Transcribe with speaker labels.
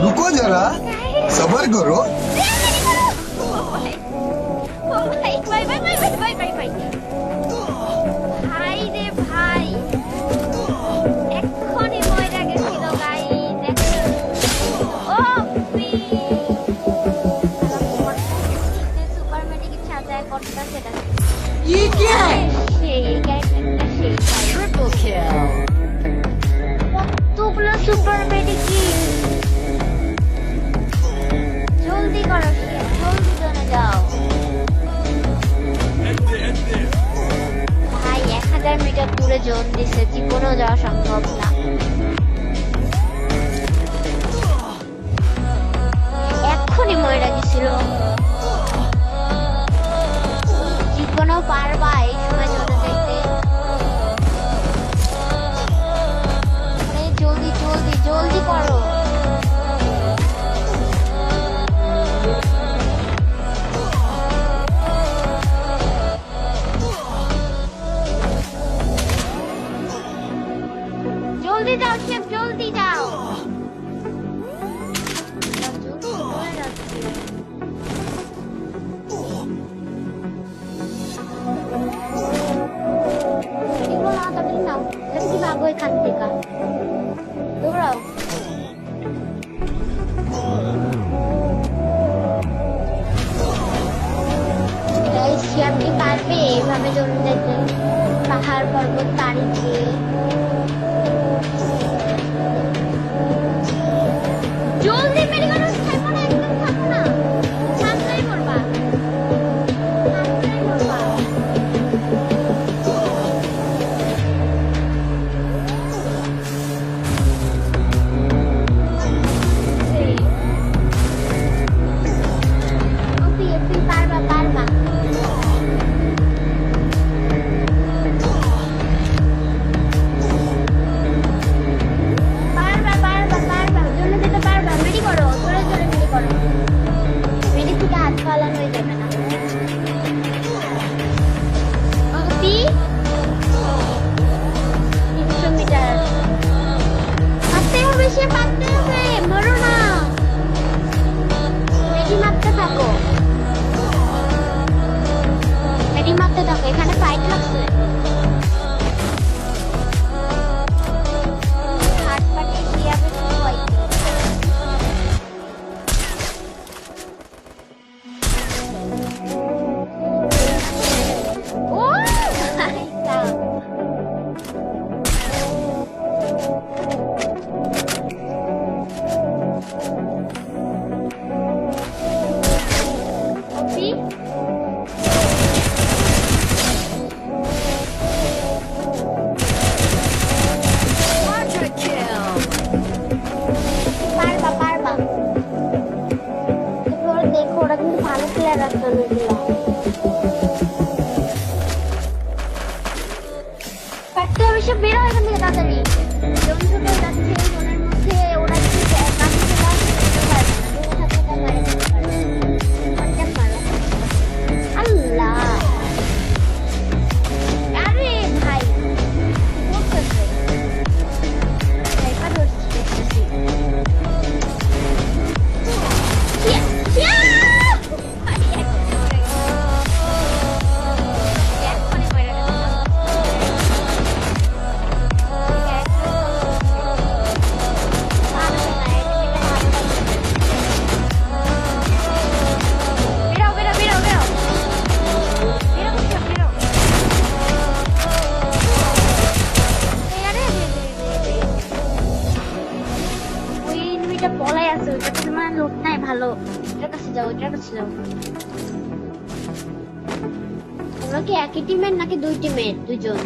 Speaker 1: रुको जरा सबर करो।
Speaker 2: ये क्या है?
Speaker 3: Triple kill.
Speaker 4: কতগুলো সুপার মেডিকিট, জলদি করো, জলদি জনে যাও ভাই। 1000 মিটার দূরে জোন দিছে, জীবনেও যাওয়া সম্ভব না। এক্ষুনি মরে গেছিল। জীবনেও পারবা এই সময় জোনে যাইতে? জলদি জলদি জলদি করো। জলদি যাও শেফ, জলদি যাও। ভাগো এখান থেকে, দৌড়াও। শেফ কি পারবে এইভাবে জমে যেতে? পাহাড় পর্বত পাড়ি দিয়ে জলদি মেরে গেল। থাকো না, একদম থাকো না, সামনেই করবা, সামনেই করবা। পারবা পারবা। পারবা পারবা পারবা, জন্য যেতে পারবা। মেডি করো, জোরে জোরে মেডি করো। মেডি থেকে হাত ফালানো হয়ে যাবে না। অপি 300 মিটার পারতে হবে, সে পারতে হবে, মরো না। মেডি মারতে থাকো, মেডি মারতে থাকো। এখানে ফাইট লাগছে। হাত পাটিয়ে কিভাবে হয়? ও ভাই সাহেব, অপি
Speaker 3: Quadra kill.
Speaker 4: পারবা পারবা। তোমরা দেখো, ওরা কিন্তু ভালো প্লেয়ার আছে অনেকগুলো। পারতে হবে, সব বেরো এখান থেকে তাড়াতাড়ি। জোন ছোট যাচ্ছে, জোনের মধ্যে ওরা যদি কাছে চলে আসে যেতে পারবে না। দূরে থাকলে তার মারে যেতে পারবে। কন্ট্যাক্ট মারো। আল্লাহ, আরে ভাই বলতেছে ভাইপা ধরছি, দেখতেছি। পলাই আছে, ওইটা তো মানে লোক নাই ভালো। ওটার কাছে যাও, ওইটার কাছে যাও। তোমরা কি একই টিমের নাকি দুই টিমের? দুইজন।